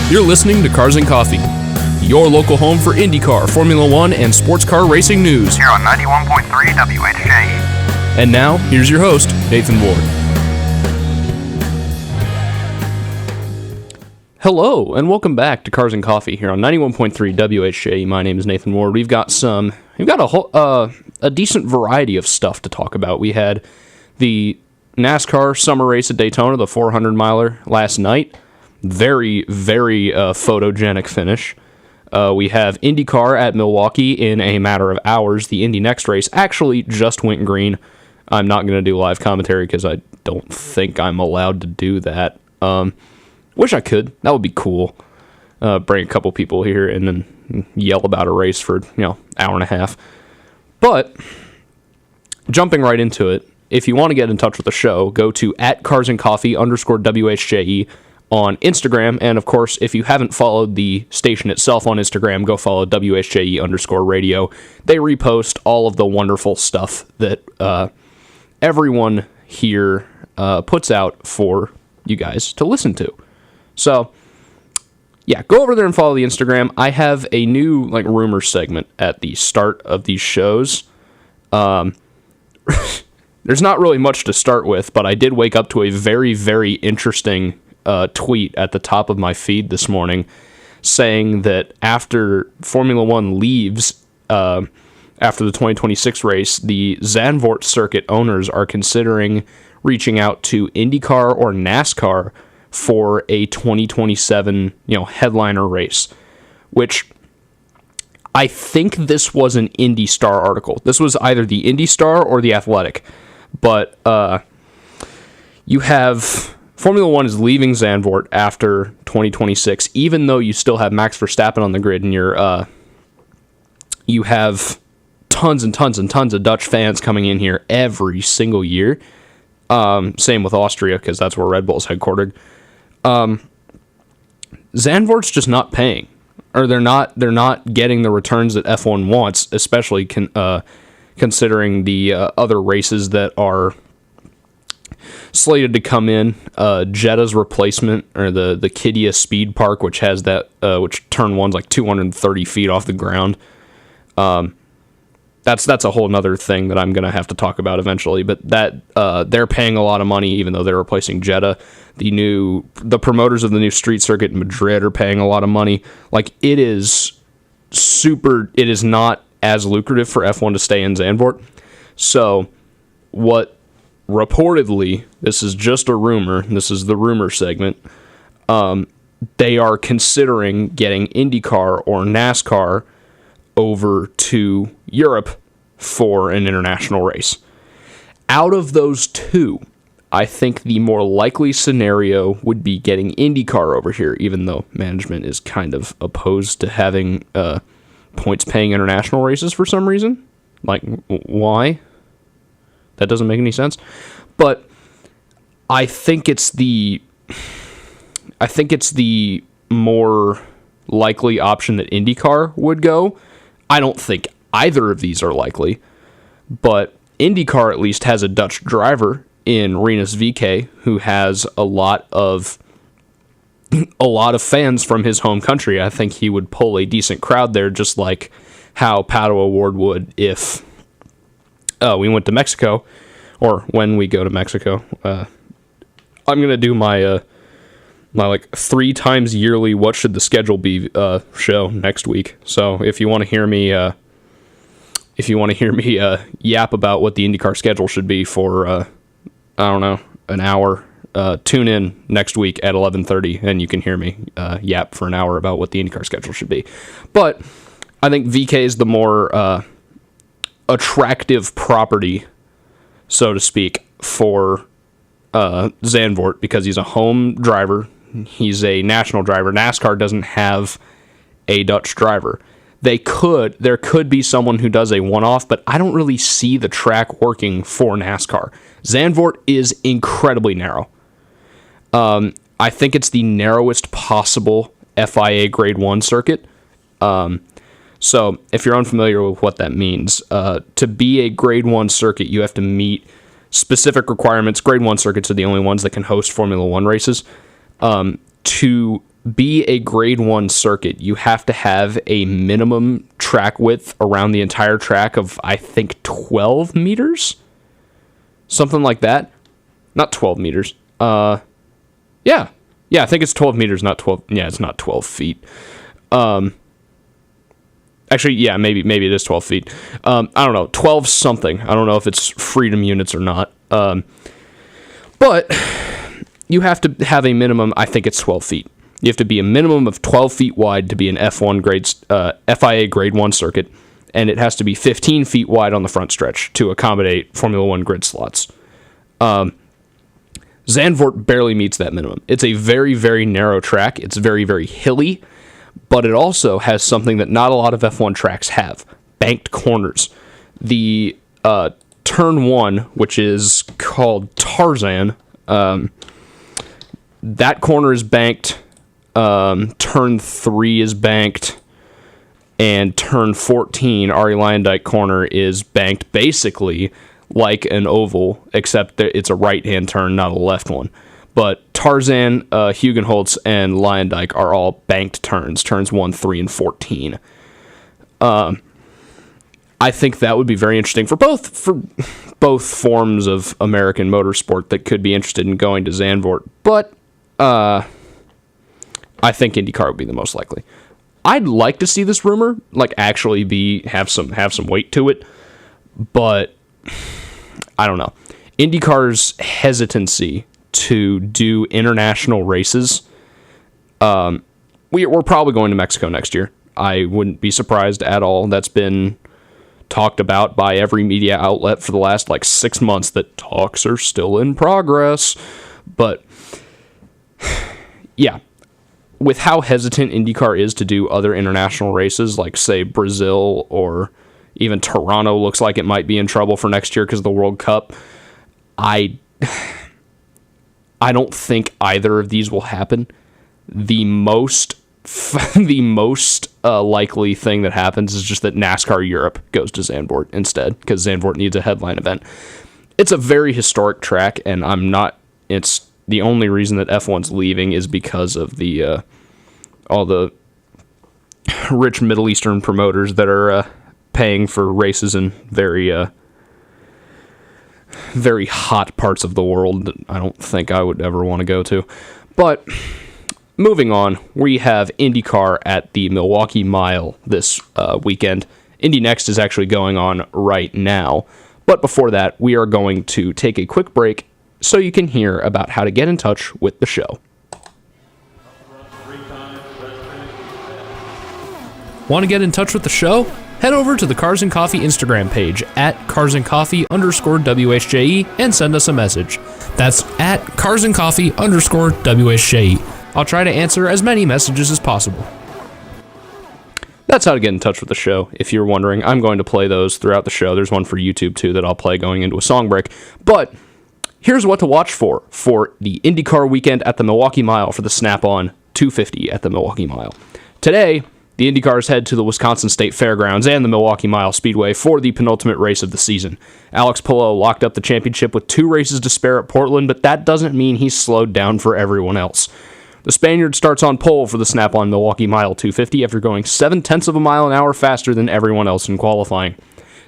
You're listening to Cars and Coffee, your local home for IndyCar, Formula One, and sports car racing news. Here on 91.3 WHJE. And now, here's your host, Nathan Ward. Hello, and welcome back to Cars and Coffee here on 91.3 WHJE. My name is Nathan Ward. We've got a decent variety of stuff to talk about. We had the NASCAR summer race at Daytona, the 400-miler last night. Very, very photogenic finish. We have IndyCar at Milwaukee in a matter of hours. The Indy Next race actually just went green. I'm not going to do live commentary because I don't think I'm allowed to do that. Wish I could. That would be cool. Bring a couple people here and then yell about a race for, hour and a half. But, jumping right into it, if you want to get in touch with the show, go to @carsandcoffee_WHJE on Instagram, and of course, if you haven't followed the station itself on Instagram, go follow WHJE_radio. They repost all of the wonderful stuff that everyone here puts out for you guys to listen to. So, yeah, go over there and follow the Instagram. I have a new rumor segment at the start of these shows. There's not really much to start with, but I did wake up to a very, very interesting tweet at the top of my feed this morning saying that after Formula One leaves after the 2026 race, the Zandvoort circuit owners are considering reaching out to IndyCar or NASCAR for a 2027 headliner race, which I think this was an Indy Star article. This was either the Indy Star or the Athletic, but you have Formula One is leaving Zandvoort after 2026, even though you still have Max Verstappen on the grid, and you have tons and tons and tons of Dutch fans coming in here every single year. Same with Austria, because that's where Red Bull's headquartered. Zandvoort's just not paying, or they're not getting the returns that F1 wants, especially considering the other races that are slated to come in. Jeddah's replacement, or the Qiddiya Speed Park, which has that which turn one's 230 feet off the ground. That's a whole nother thing that I'm gonna have to talk about eventually. But that they're paying a lot of money, even though they're replacing Jeddah. The promoters of the new street circuit in Madrid are paying a lot of money. It is not as lucrative for F1 to stay in Zandvoort. So what reportedly, this is just a rumor, this is the rumor segment, they are considering getting IndyCar or NASCAR over to Europe for an international race. Out of those two, I think the more likely scenario would be getting IndyCar over here, even though management is kind of opposed to having points-paying international races for some reason. Why? That doesn't make any sense. But I think it's the more likely option that IndyCar would go. I don't think either of these are likely, but IndyCar at least has a Dutch driver in Rinus VeeKay who has a lot of fans from his home country. I think he would pull a decent crowd there, just like how Pato O'Ward would if we went to Mexico, or when we go to Mexico. I'm gonna do my 3 times yearly "What Should the Schedule Be" show next week. So if you want to hear me, yap about what the IndyCar schedule should be for an hour, tune in next week at 11:30, and you can hear me yap for an hour about what the IndyCar schedule should be. But I think VeeKay is the more attractive property, so to speak, for Zandvoort, because he's a home driver. He's a national driver. NASCAR doesn't have a Dutch driver. There could be someone who does a one-off, but I don't really see the track working for NASCAR. Zandvoort is incredibly narrow. I think it's the narrowest possible FIA Grade 1 circuit. So if you're unfamiliar with what that means, to be a Grade 1 circuit, you have to meet specific requirements. Grade 1 circuits are the only ones that can host Formula 1 races. To be a grade 1 circuit, you have to have a minimum track width around the entire track of, I think, 12 meters? Something like that. Not 12 meters. Yeah, I think it's 12 meters, not 12. Yeah, it's not 12 feet. Actually, yeah, maybe it is 12 feet. I don't know, 12 something. I don't know if it's freedom units or not. But you have to have a minimum, I think it's 12 feet. You have to be a minimum of 12 feet wide to be an FIA grade 1 circuit, and it has to be 15 feet wide on the front stretch to accommodate Formula 1 grid slots. Zandvoort barely meets that minimum. It's a very, very narrow track. It's very, very hilly, but it also has something that not a lot of F1 tracks have: banked corners. The turn 1, which is called Tarzan, that corner is banked. Turn 3 is banked, and turn 14, Ari Luyendyk corner, is banked basically like an oval, except that it's a right-hand turn, not a left one. But Tarzan, Hugenholtz, and Luyendyk are all banked turns 1, 3, and 14. I think that would be very interesting for both forms of American motorsport that could be interested in going to Zandvoort, but I think IndyCar would be the most likely. I'd like to see this rumor actually have some weight to it, but I don't know. IndyCar's hesitancy to do international races. We're probably going to Mexico next year. I wouldn't be surprised at all. That's been talked about by every media outlet for the last 6 months, that talks are still in progress. But yeah, with how hesitant IndyCar is to do other international races, like, say, Brazil or even Toronto looks like it might be in trouble for next year because of the World Cup, I don't think either of these will happen. The most likely thing that happens is just that NASCAR Europe goes to Zandvoort instead, because Zandvoort needs a headline event. It's a very historic track, and it's the only reason that F1's leaving is because of the all the rich Middle Eastern promoters that are paying for races in very hot parts of the world that I don't think I would ever want to go to. But moving on, we have IndyCar at the Milwaukee Mile this weekend. Indy Next is actually going on right now. But before that, we are going to take a quick break so you can hear about how to get in touch with the show. Want to get in touch with the show? Head over to the Cars and Coffee Instagram page at carsandcoffee_WHJE and send us a message. That's at carsandcoffee_WHJE. I'll try to answer as many messages as possible. That's how to get in touch with the show. If you're wondering, I'm going to play those throughout the show. There's one for YouTube too that I'll play going into a song break. But here's what to watch for the IndyCar weekend at the Milwaukee Mile for the Snap-on 250 at the Milwaukee Mile. Today, the IndyCars head to the Wisconsin State Fairgrounds and the Milwaukee Mile Speedway for the penultimate race of the season. Alex Palou locked up the championship with 2 races to spare at Portland, but that doesn't mean he's slowed down for everyone else. The Spaniard starts on pole for the Snap-on Milwaukee Mile 250 after going 0.7 of a mile an hour faster than everyone else in qualifying.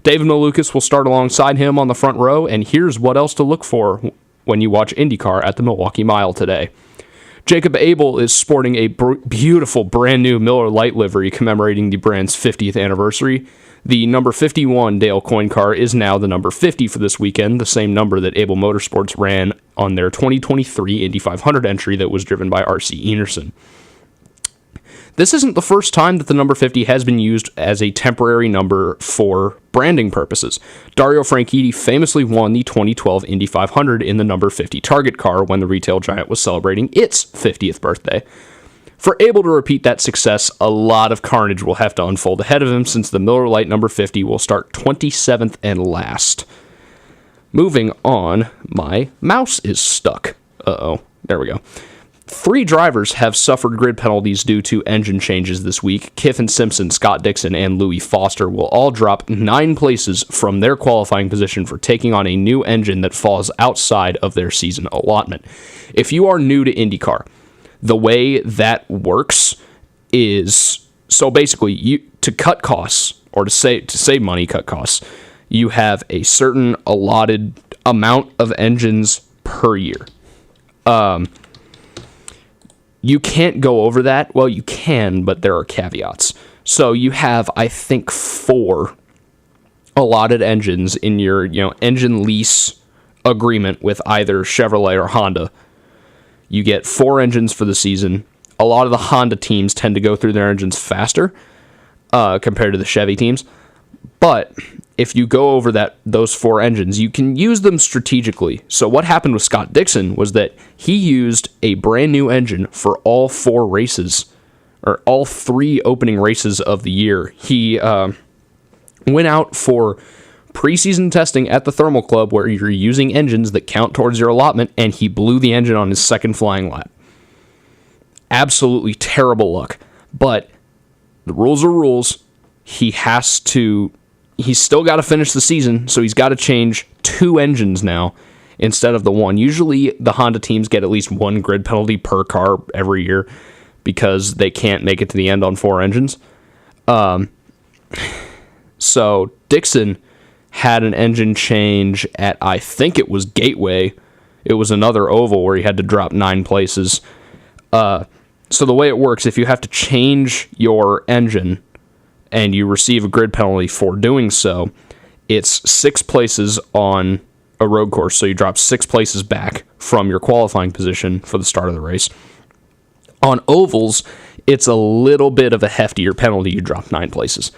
David Malukas will start alongside him on the front row, and here's what else to look for when you watch IndyCar at the Milwaukee Mile today. Jacob Abel is sporting a beautiful brand new Miller Lite livery commemorating the brand's 50th anniversary. The number 51 Dale Coyne car is now the number 50 for this weekend, the same number that Abel Motorsports ran on their 2023 Indy 500 entry that was driven by R.C. Enerson. This isn't the first time that the number 50 has been used as a temporary number for branding purposes. Dario Franchitti famously won the 2012 Indy 500 in the number 50 Target car when the retail giant was celebrating its 50th birthday. For Abel to repeat that success, a lot of carnage will have to unfold ahead of him, since the Miller Lite number 50 will start 27th and last. Moving on, my mouse is stuck. Uh-oh, there we go. 3 drivers have suffered grid penalties due to engine changes this week. Kiffin Simpson, Scott Dixon, and Louis Foster will all drop 9 places from their qualifying position for taking on a new engine that falls outside of their season allotment. If you are new to IndyCar, The way that works is, so basically, to cut costs, or to save money, cut costs, you have a certain allotted amount of engines per year. You can't go over that. Well, you can, but there are caveats. So you have, I think, 4 allotted engines in your, engine lease agreement with either Chevrolet or Honda. You get 4 engines for the season. A lot of the Honda teams tend to go through their engines faster compared to the Chevy teams. But if you go over those 4 engines, you can use them strategically. So what happened with Scott Dixon was that he used a brand new engine for all 4 races, or all 3 opening races of the year. He went out for preseason testing at the Thermal Club, where you're using engines that count towards your allotment, and he blew the engine on his second flying lap. Absolutely terrible luck. But the rules are rules. He's still got to finish the season, so he's got to change 2 engines now instead of the 1. Usually the Honda teams get at least 1 grid penalty per car every year because they can't make it to the end on 4 engines. So Dixon had an engine change at, I think it was Gateway. It was another oval where he had to drop 9 places. So the way it works, if you have to change your engine and you receive a grid penalty for doing so, it's 6 places on a road course. So you drop 6 places back from your qualifying position for the start of the race. On ovals, it's a little bit of a heftier penalty. You drop 9 places.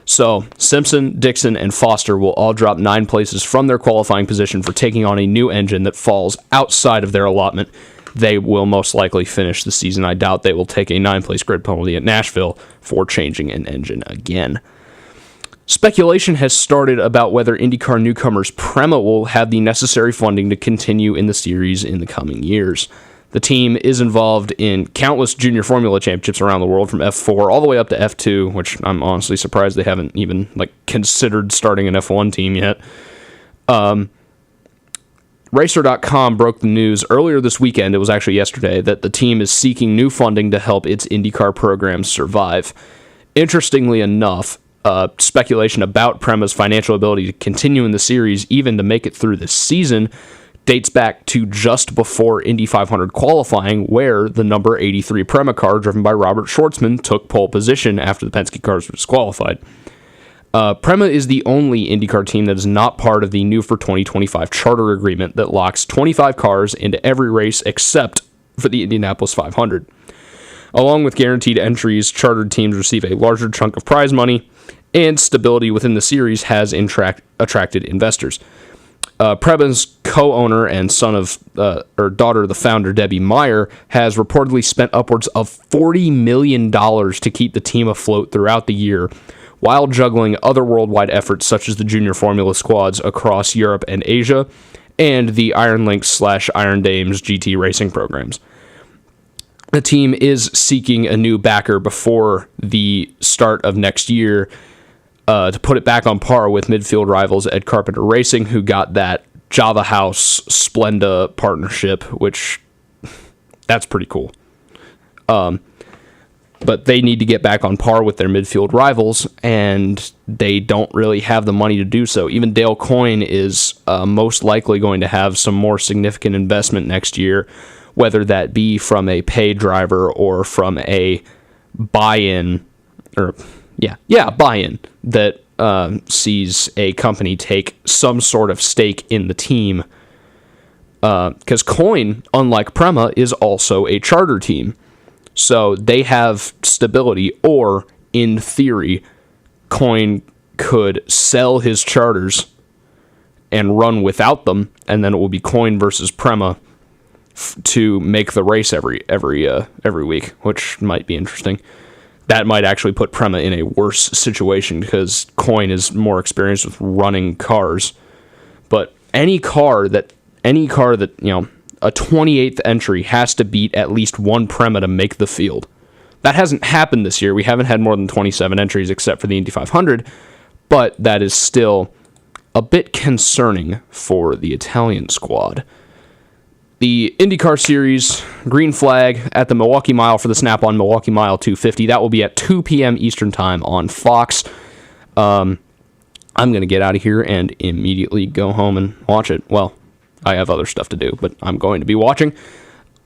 So Simpson, Dixon, and Foster will all drop 9 places from their qualifying position for taking on a new engine that falls outside of their allotment. They will most likely finish the season. I doubt they will take a 9-place grid penalty at Nashville for changing an engine again. Speculation has started about whether IndyCar newcomers Prema will have the necessary funding to continue in the series in the coming years. The team is involved in countless junior formula championships around the world, from F4 all the way up to F2, which I'm honestly surprised they haven't even considered starting an F1 team yet. Racer.com broke the news earlier this weekend, it was actually yesterday, that the team is seeking new funding to help its IndyCar program survive. Interestingly enough, speculation about Prema's financial ability to continue in the series, even to make it through this season, dates back to just before Indy 500 qualifying, where the number 83 Prema car, driven by Robert Schwartzman, took pole position after the Penske cars were disqualified. Prema is the only IndyCar team that is not part of the new for 2025 charter agreement that locks 25 cars into every race except for the Indianapolis 500. Along with guaranteed entries, chartered teams receive a larger chunk of prize money, and stability within the series has attracted investors. Prema's co-owner and daughter of the founder, Debbie Meyer, has reportedly spent upwards of $40 million to keep the team afloat throughout the year, while juggling other worldwide efforts such as the junior formula squads across Europe and Asia, and the Iron Lynx / Iron Dames GT racing programs. The team is seeking a new backer before the start of next year, to put it back on par with midfield rivals Ed Carpenter Racing, who got that Java House Splenda partnership, which, that's pretty cool. But they need to get back on par with their midfield rivals, and they don't really have the money to do so. Even Dale Coyne is most likely going to have some more significant investment next year, whether that be from a paid driver or from a buy-in, buy-in that sees a company take some sort of stake in the team. Because Coyne, unlike Prema, is also a charter team. So they have stability, or, in theory, Coyne could sell his charters and run without them, and then it will be Coyne versus Prema to make the race every week, which might be interesting. That might actually put Prema in a worse situation because Coyne is more experienced with running cars. But any car that a 28th entry has to beat at least one Prema to make the field. That hasn't happened this year. We haven't had more than 27 entries except for the Indy 500, but that is still a bit concerning for the Italian squad. the IndyCar Series green flag at the Milwaukee Mile for the Snap-on Milwaukee Mile 250. That will be at 2 p.m. Eastern Time on Fox. I'm going to get out of here and immediately go home and watch it. Well, I have other stuff to do, but I'm going to be watching.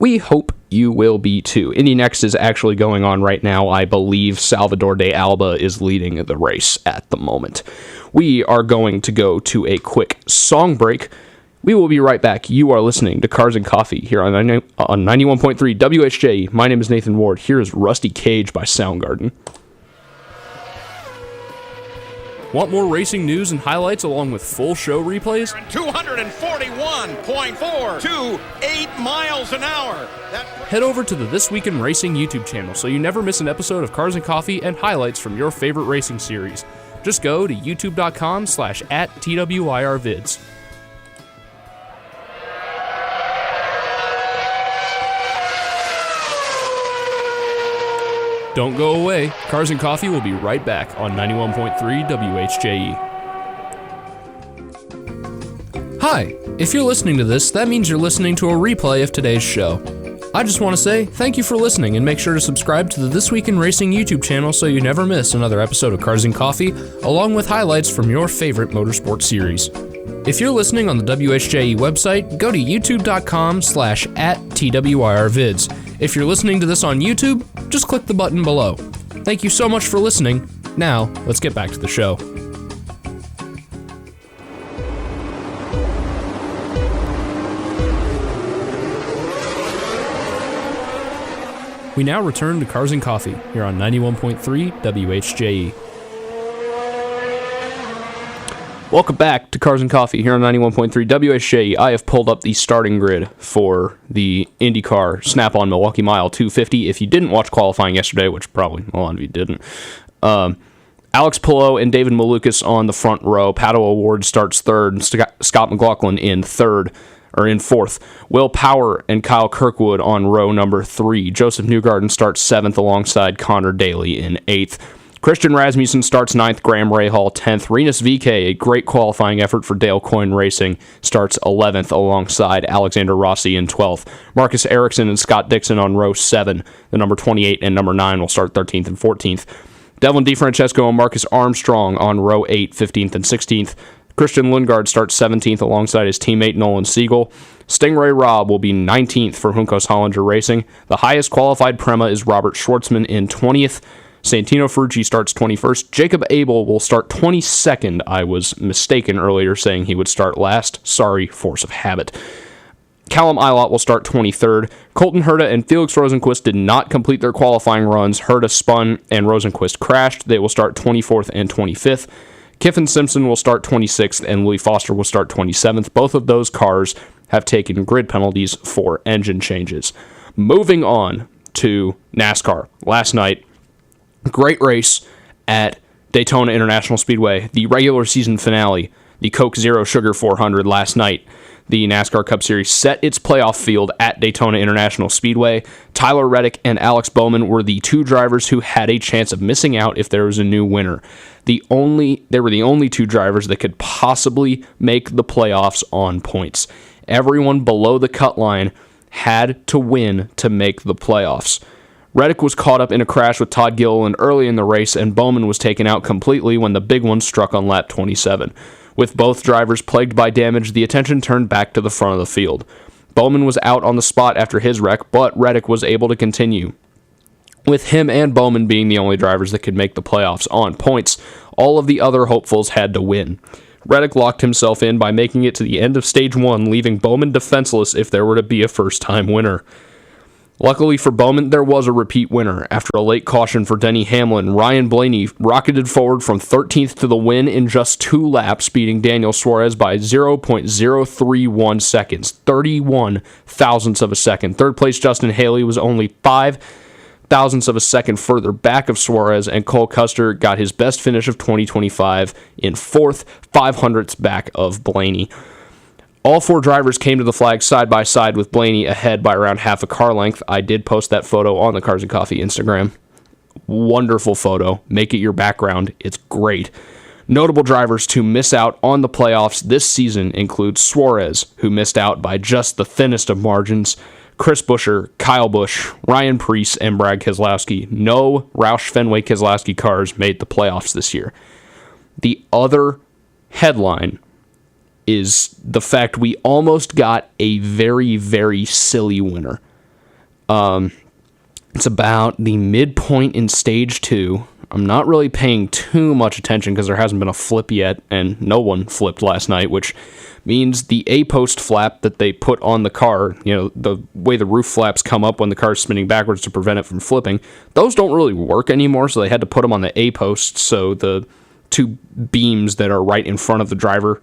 We hope you will be too. Indy Next is actually going on right now. I believe Salvador de Alba is leading the race at the moment. We are going to go to a quick song break. We will be right back. You are listening to Cars and Coffee here on 91.3 WHJE. My name is Nathan Ward. Here is Rusty Cage by Soundgarden. Want more racing news and highlights along with full show replays? 241.428 miles an hour. Head over to the This Week in Racing YouTube channel so you never miss an episode of Cars and Coffee and highlights from your favorite racing series. Just go to youtube.com/@TWIRvids. Don't go away. Cars and Coffee will be right back on 91.3 WHJE. Hi, if you're listening to this, that means you're listening to a replay of today's show. I just want to say thank you for listening and make sure to subscribe to the This Week in Racing YouTube channel so you never miss another episode of Cars and Coffee, along with highlights from your favorite motorsport series. If you're listening on the WHJE website, go to youtube.com/@TWIRvids. If you're listening to this on YouTube, just click the button below. Thank you so much for listening. Now, let's get back to the show. We now return to Cars and Coffee here on 91.3 WHJE. Welcome back to Cars and Coffee here on 91.3 WHJE. I have pulled up the starting grid for the IndyCar Snap-on Milwaukee Mile 250. If you didn't watch qualifying yesterday, which probably a lot of you didn't, Alex Palou and David Malukas on the front row. Pato O'Ward starts third. Scott McLaughlin in fourth. Will Power and Kyle Kirkwood on row number 3. Joseph Newgarden starts 7th alongside Connor Daly in 8th. Christian Rasmussen starts 9th, Graham Rahal 10th. Renus VK, a great qualifying effort for Dale Coyne Racing, starts 11th alongside Alexander Rossi in 12th. Marcus Ericsson and Scott Dixon on row 7. The number 28 and number 9 will start 13th and 14th. Devlin DeFrancesco and Marcus Armstrong on row 8, 15th and 16th. Christian Lundgaard starts 17th alongside his teammate Nolan Siegel. Stingray Robb will be 19th for Juncos Hollinger Racing. The highest qualified Prema is Robert Schwartzman in 20th. Santino Ferrucci starts 21st. Jacob Abel will start 22nd. I was mistaken earlier saying he would start last. Sorry, force of habit. Callum Ilott will start 23rd. Colton Herta and Felix Rosenquist did not complete their qualifying runs. Herta spun and Rosenquist crashed. They will start 24th and 25th. Kiffin Simpson will start 26th and Louis Foster will start 27th. Both of those cars have taken grid penalties for engine changes. Moving on to NASCAR. Last night, great race at Daytona International Speedway. The regular season finale, the Coke Zero Sugar 400 last night. The NASCAR Cup Series set its playoff field at Daytona International Speedway. Tyler Reddick and Alex Bowman were the two drivers who had a chance of missing out if there was a new winner. They were the only two drivers that could possibly make the playoffs on points. Everyone below the cut line had to win to make the playoffs. Reddick was caught up in a crash with Todd Gilliland early in the race, and Bowman was taken out completely when the big one struck on lap 27. With both drivers plagued by damage, the attention turned back to the front of the field. Bowman was out on the spot after his wreck, but Reddick was able to continue. With him and Bowman being the only drivers that could make the playoffs on points, all of the other hopefuls had to win. Reddick locked himself in by making it to the end of Stage 1, leaving Bowman defenseless if there were to be a first-time winner. Luckily for Bowman, there was a repeat winner. After a late caution for Denny Hamlin, Ryan Blaney rocketed forward from 13th to the win in just 2 laps, beating Daniel Suarez by 0.031 seconds, 31 thousandths of a second. Third place Justin Haley was only 5 thousandths of a second further back of Suarez, and Cole Custer got his best finish of 2025 in 4th, 500ths back of Blaney. All 4 drivers came to the flag side by side with Blaney ahead by around half a car length. I did post that photo on the Cars and Coffee Instagram. Wonderful photo. Make it your background. It's great. Notable drivers to miss out on the playoffs this season include Suarez, who missed out by just the thinnest of margins, Chris Buescher, Kyle Busch, Ryan Preece, and Brad Keselowski. No Roush Fenway Keselowski cars made the playoffs this year. The other headline is the fact we almost got a very, very silly winner. It's about the midpoint in Stage 2. I'm not really paying too much attention because there hasn't been a flip yet, and no one flipped last night, which means the A-post flap that they put on the car, the way the roof flaps come up when the car's spinning backwards to prevent it from flipping, those don't really work anymore, so they had to put them on the A-post, so the two beams that are right in front of the driver,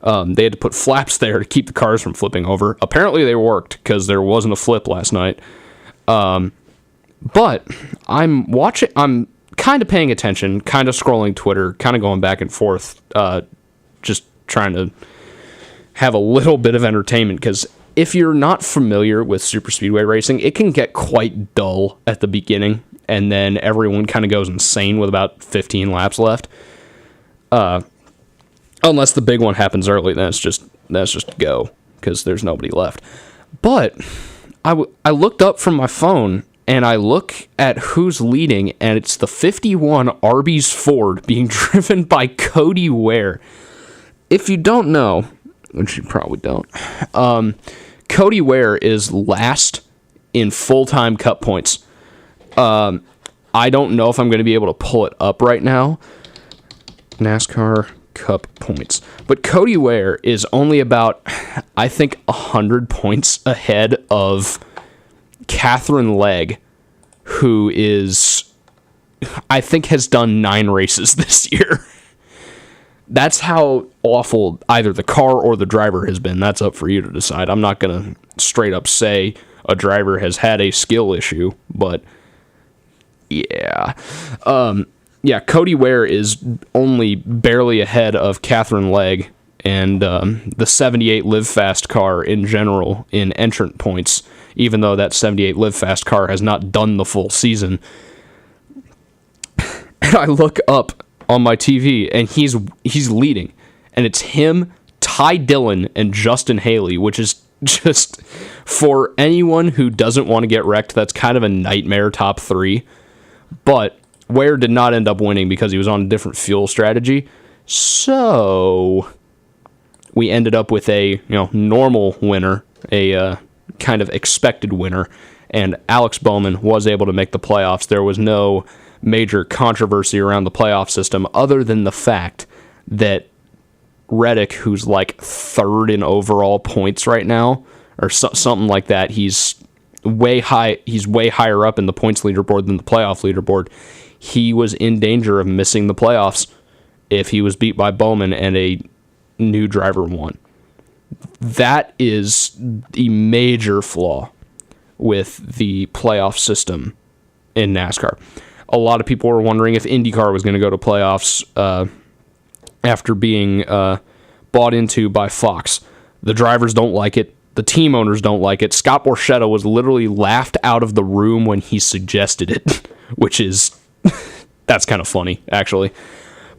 they had to put flaps there to keep the cars from flipping over. Apparently they worked because there wasn't a flip last night. But I'm kind of paying attention, kind of scrolling Twitter, kind of going back and forth, just trying to have a little bit of entertainment, because if you're not familiar with superspeedway racing, it can get quite dull at the beginning, and then everyone kind of goes insane with about 15 laps left. Unless the big one happens early, then that's just go, because there's nobody left. But I looked up from my phone, and I look at who's leading, and it's the 51 Arby's Ford being driven by Cody Ware. If you don't know, which you probably don't, Cody Ware is last in full-time Cup points. I don't know if I'm going to be able to pull it up right now. NASCAR Cup points. But Cody Ware is only about, I think, 100 points ahead of Catherine Legg, who is, I think, has done 9 races this year. That's how awful either the car or the driver has been. That's up for you to decide. I'm not going to straight up say a driver has had a skill issue, but yeah. Cody Ware is only barely ahead of Catherine Legg and the 78 Live Fast car in general in entrant points, even though that 78 Live Fast car has not done the full season. And I look up on my TV, and he's leading, and it's him, Ty Dillon, and Justin Haley, which is just, for anyone who doesn't want to get wrecked, that's kind of a nightmare top 3. But Ware did not end up winning because he was on a different fuel strategy. So we ended up with a normal winner, a kind of expected winner, and Alex Bowman was able to make the playoffs. There was no major controversy around the playoff system other than the fact that Reddick, who's like 3rd in overall points right now, or something like that, he's way higher up in the points leaderboard than the playoff leaderboard. He was in danger of missing the playoffs if he was beat by Bowman and a new driver won. That is the major flaw with the playoff system in NASCAR. A lot of people were wondering if IndyCar was going to go to playoffs after being bought into by Fox. The drivers don't like it. The team owners don't like it. Scott Borchetta was literally laughed out of the room when he suggested it, which is, that's kind of funny, actually.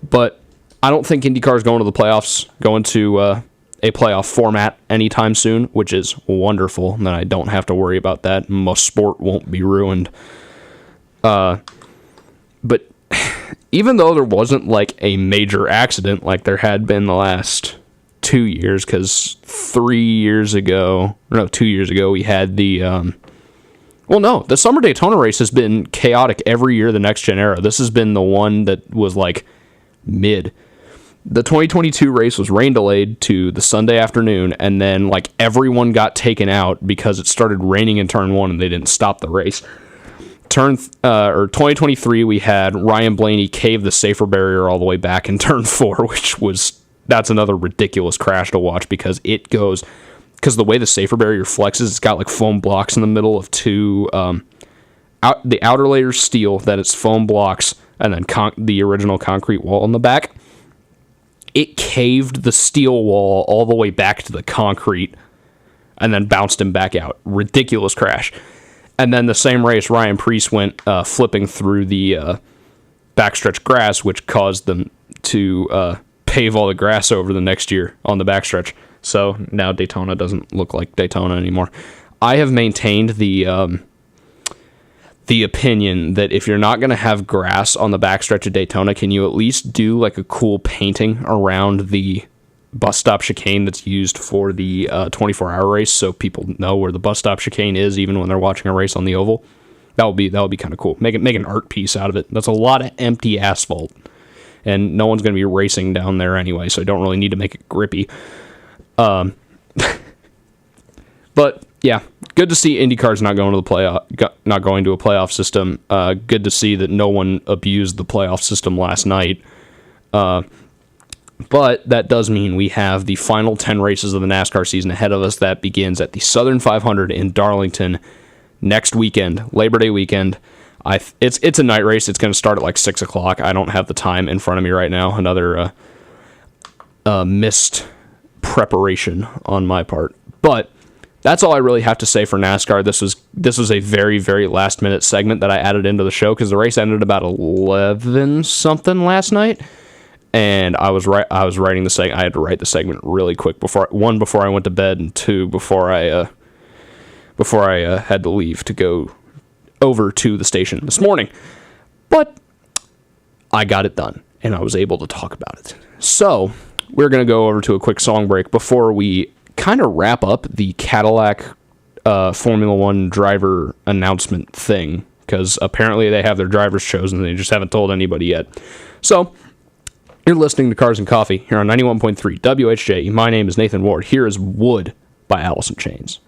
But I don't think IndyCar is going to the playoffs, going to a playoff format anytime soon, which is wonderful. And then I don't have to worry about that. Most sport won't be ruined. But even though there wasn't like a major accident like there had been the last 2 years, because 2 years ago we had the the Summer Daytona race has been chaotic every year the next gen era. This has been the one that was like mid. The 2022 race was rain delayed to the Sunday afternoon, and then like everyone got taken out because it started raining in turn 1 and they didn't stop the race. 2023, we had Ryan Blaney cave the safer barrier all the way back in turn 4, that's another ridiculous crash to watch because the way the safer barrier flexes, it's got like foam blocks in the middle of two, the outer layer steel, then it's foam blocks, and then the original concrete wall in the back. It caved the steel wall all the way back to the concrete and then bounced him back out. Ridiculous crash. And then the same race, Ryan Preece went flipping through the backstretch grass, which caused them pave all the grass over the next year on the backstretch. So now Daytona doesn't look like Daytona anymore. I have maintained the opinion that if you're not going to have grass on the backstretch of Daytona, can you at least do like a cool painting around the bus stop chicane that's used for the 24-hour race, so people know where the bus stop chicane is even when they're watching a race on the oval? That would be kind of cool. Make an art piece out of it. That's a lot of empty asphalt, and no one's going to be racing down there anyway, so I don't really need to make it grippy. But yeah, good to see IndyCar's not going to a playoff system. Good to see that no one abused the playoff system last night. But that does mean we have the final 10 races of the NASCAR season ahead of us. That begins at the Southern 500 in Darlington next weekend, Labor Day weekend. It's a night race. It's going to start at like 6 o'clock. I don't have the time in front of me right now. Another missed preparation on my part. But that's all I really have to say for NASCAR. This was a very, very last-minute segment that I added into the show because the race ended about 11-something last night. And I was writing the segment. I had to write the segment really quick before I went to bed, and two before I had to leave to go over to the station this morning. But I got it done, and I was able to talk about it. So we're gonna go over to a quick song break before we kind of wrap up the Cadillac Formula One driver announcement thing, because apparently they have their drivers chosen. They just haven't told anybody yet. So. You're listening to Cars and Coffee here on 91.3 WHJE. My name is Nathan Ward. Here is Wood by Alice in Chains.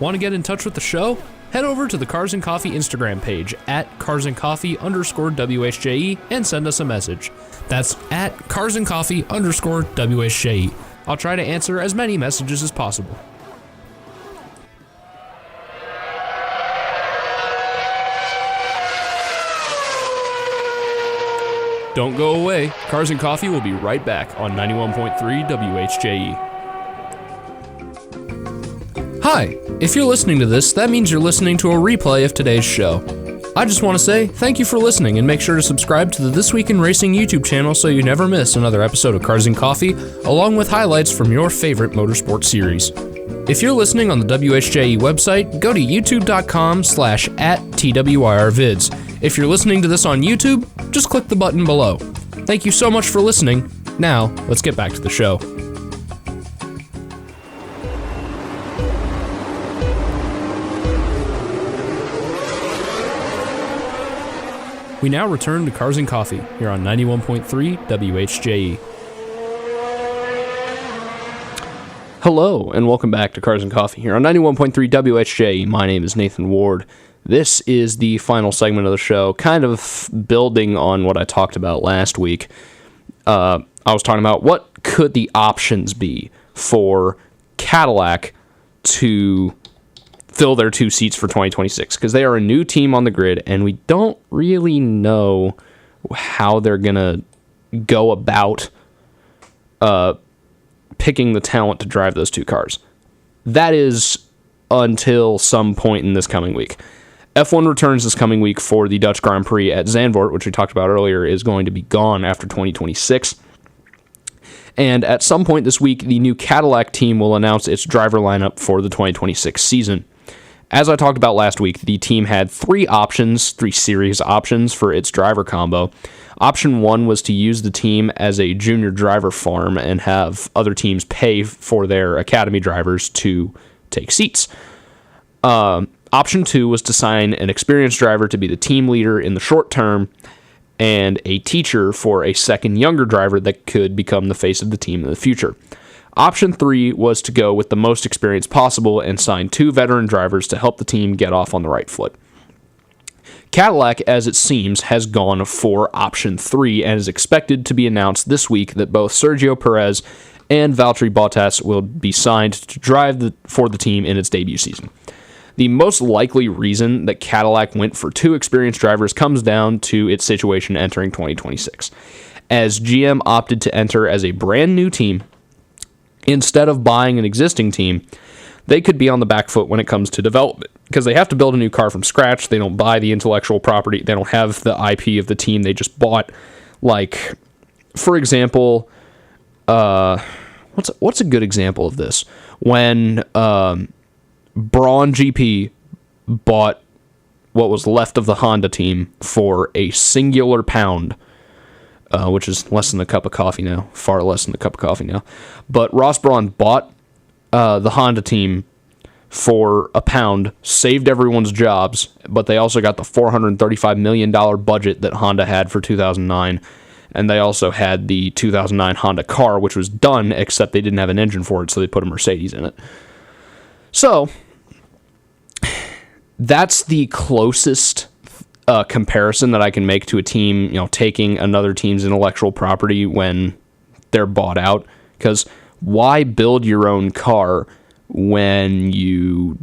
Want to get in touch with the show? Head over to the Cars and Coffee Instagram page at carsandcoffee_WHJE and send us a message. That's at carsandcoffee_WHJE. I'll try to answer as many messages as possible. Don't go away. Cars and Coffee will be right back on 91.3 WHJE. Hi, if you're listening to this, that means you're listening to a replay of today's show. I just want to say thank you for listening, and make sure to subscribe to the This Week in Racing YouTube channel so you never miss another episode of Cars and Coffee, along with highlights from your favorite motorsport series. If you're listening on the WHJE website, go to youtube.com/@TWIRvids. If you're listening to this on YouTube, just click the button below. Thank you so much for listening. Now, let's get back to the show. We now return to Cars and Coffee here on 91.3 WHJE. Hello, and welcome back to Cars and Coffee here on 91.3 WHJE. My name is Nathan Ward. This is the final segment of the show, kind of building on what I talked about last week. I was talking about what could the options be for Cadillac to fill their 2 seats for 2026, because they are a new team on the grid, and we don't really know how they're going to go about picking the talent to drive those 2 cars. That is until some point in this coming week. F1 returns this coming week for the Dutch Grand Prix at Zandvoort, which we talked about earlier, is going to be gone after 2026. And at some point this week, the new Cadillac team will announce its driver lineup for the 2026 season. As I talked about last week, the team had 3 series options for its driver combo. Option 1 was to use the team as a junior driver farm and have other teams pay for their academy drivers to take seats. Option 2 was to sign an experienced driver to be the team leader in the short term and a teacher for a second younger driver that could become the face of the team in the future. Option 3 was to go with the most experience possible and sign 2 veteran drivers to help the team get off on the right foot. Cadillac, as it seems, has gone for option 3 and is expected to be announced this week that both Sergio Perez and Valtteri Bottas will be signed to drive for the team in its debut season. The most likely reason that Cadillac went for 2 experienced drivers comes down to its situation entering 2026. As GM opted to enter as a brand new team, instead of buying an existing team, they could be on the back foot when it comes to development. because they have to build a new car from scratch. They don't buy the intellectual property. They don't have the IP of the team they just bought. Like, for example, what's a good example of this? When Braun GP bought what was left of the Honda team for a singular pound, which is less than a cup of coffee now, far less than a cup of coffee now. But Ross Braun bought the Honda team for a pound, saved everyone's jobs, but they also got the $435 million budget that Honda had for 2009, and they also had the 2009 Honda car, which was done, except they didn't have an engine for it, so they put a Mercedes in it. So, that's the closest comparison that I can make to a team, taking another team's intellectual property when they're bought out, because why build your own car when you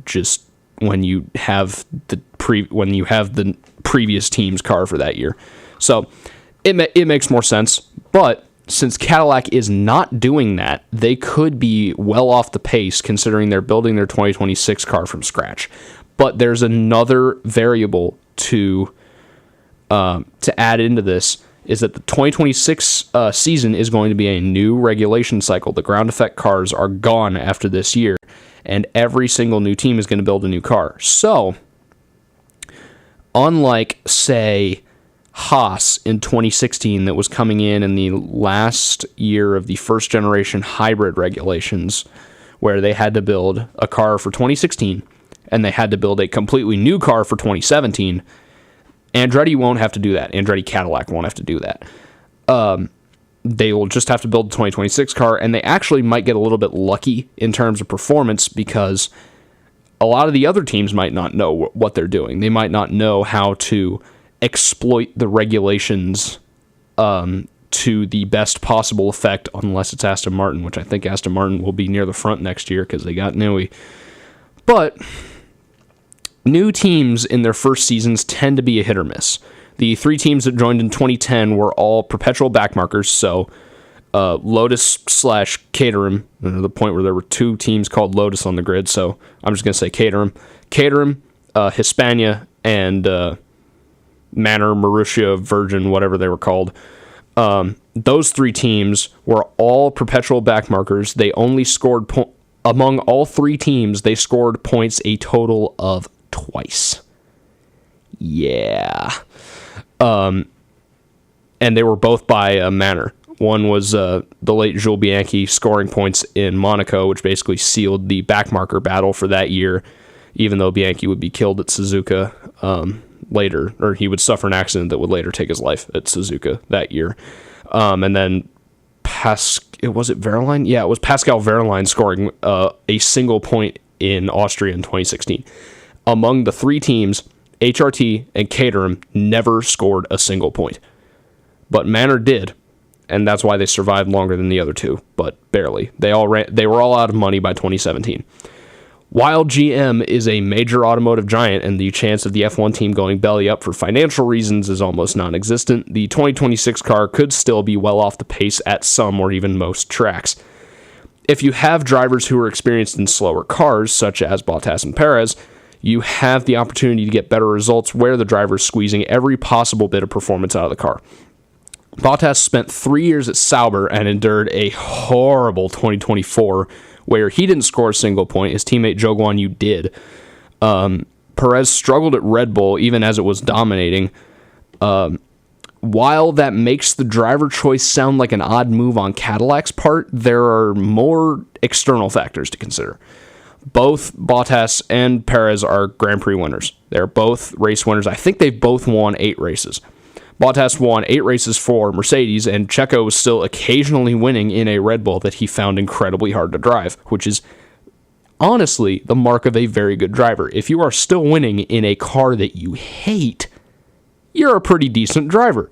have the previous team's car for that year? So it makes more sense. But since Cadillac is not doing that, they could be well off the pace considering they're building their 2026 car from scratch. But there's another variable to add into this, is that the 2026 season is going to be a new regulation cycle. The ground effect cars are gone after this year, and every single new team is going to build a new car. So, unlike, say, Haas in 2016 that was coming in the last year of the first generation hybrid regulations, where they had to build a car for 2016, and they had to build a completely new car for 2017, Andretti won't have to do that. Andretti Cadillac won't have to do that. They will just have to build the 2026 car, and they actually might get a little bit lucky in terms of performance because a lot of the other teams might not know what they're doing. They might not know how to exploit the regulations to the best possible effect, unless it's Aston Martin, which I think Aston Martin will be near the front next year because they got Newey. But new teams in their first seasons tend to be a hit or miss. The three teams that joined in 2010 were all perpetual backmarkers, so Lotus/Caterham, the point where there were two teams called Lotus on the grid, so I'm just going to say Caterham. Caterham, Hispania, and Manor, Marussia, Virgin, whatever they were called. Those three teams were all perpetual backmarkers. They only scored, among all three teams, they scored points a total of twice. Yeah. And they were both by Manor. One was the late Jules Bianchi scoring points in Monaco, which basically sealed the backmarker battle for that year, even though Bianchi would be killed at Suzuka later, or he would suffer an accident that would later take his life at Suzuka that year. And then was it Wehrlein? Yeah, it was Pascal Wehrlein scoring a single point in Austria in 2016. Among the three teams, HRT and Caterham never scored a single point. But Manor did, and that's why they survived longer than the other two, but barely. They were all out of money by 2017. While GM is a major automotive giant and the chance of the F1 team going belly up for financial reasons is almost non-existent, the 2026 car could still be well off the pace at some or even most tracks. If you have drivers who are experienced in slower cars, such as Bottas and Perez, you have the opportunity to get better results where the driver is squeezing every possible bit of performance out of the car. Bottas spent 3 years at Sauber and endured a horrible 2024 where he didn't score a single point. His teammate Zhou Guanyu did. Perez struggled at Red Bull even as it was dominating. While that makes the driver choice sound like an odd move on Cadillac's part, there are more external factors to consider. Both Bottas and Perez are Grand Prix winners. They're both race winners. I think they've both won 8 races. Bottas won 8 races for Mercedes, and Checo was still occasionally winning in a Red Bull that he found incredibly hard to drive, which is honestly the mark of a very good driver. If you are still winning in a car that you hate, you're a pretty decent driver.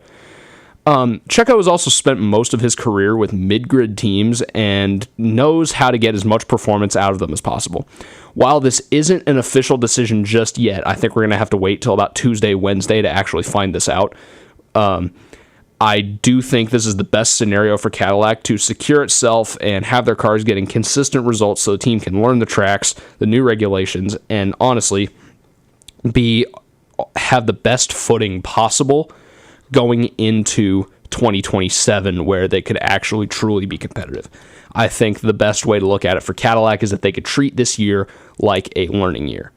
Checo has also spent most of his career with mid-grid teams and knows how to get as much performance out of them as possible. While this isn't an official decision just yet, I think we're going to have to wait till about Tuesday, Wednesday to actually find this out. I do think this is the best scenario for Cadillac to secure itself and have their cars getting consistent results so the team can learn the tracks, the new regulations, and honestly, have the best footing possible going into 2027, where they could actually truly be competitive. I think the best way to look at it for Cadillac is that they could treat this year like a learning year.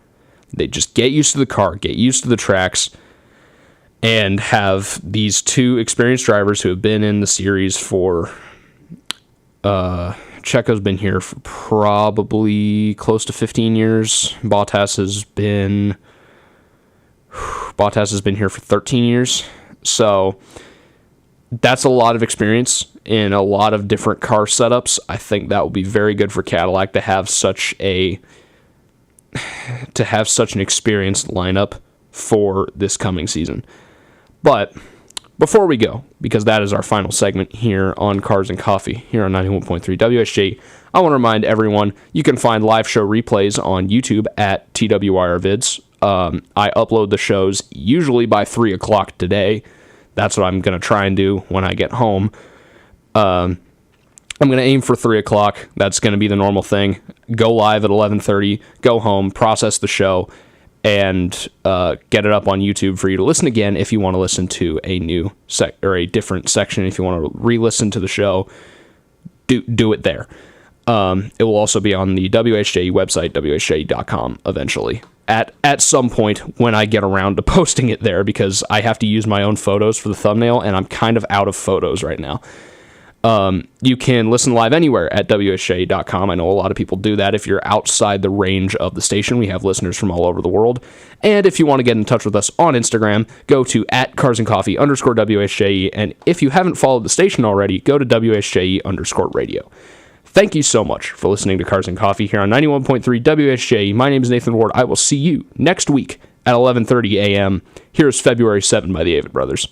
They just get used to the car, get used to the tracks, and have these two experienced drivers who have been in the series for... Checo's been here for probably close to 15 years. Bottas has been here for 13 years. So that's a lot of experience in a lot of different car setups. I think that will be very good for Cadillac to have such an experienced lineup for this coming season. But before we go, because that is our final segment here on Cars and Coffee, here on 91.3 WHJE, I want to remind everyone you can find live show replays on YouTube at TWIRvids. I upload the shows usually by 3 o'clock today. That's what I'm going to try and do when I get home. I'm going to aim for 3 o'clock. That's going to be the normal thing. Go live at 11:30, go home, process the show, and get it up on YouTube for you to listen again if you want to listen to a new a different section. If you want to re-listen to the show, do it there. It will also be on the WHJE website, WHJE.com, eventually. At some point when I get around to posting it there, because I have to use my own photos for the thumbnail, and I'm kind of out of photos right now. You can listen live anywhere at WHJE.com. I know a lot of people do that. If you're outside the range of the station, we have listeners from all over the world. And if you want to get in touch with us on Instagram, go to @carsandcoffee_WHJE. And if you haven't followed the station already, go to WHJE_radio. Thank you so much for listening to Cars and Coffee here on 91.3 WHJE. My name is Nathan Ward. I will see you next week at 11:30 a.m. Here's February 7 by the Avett Brothers.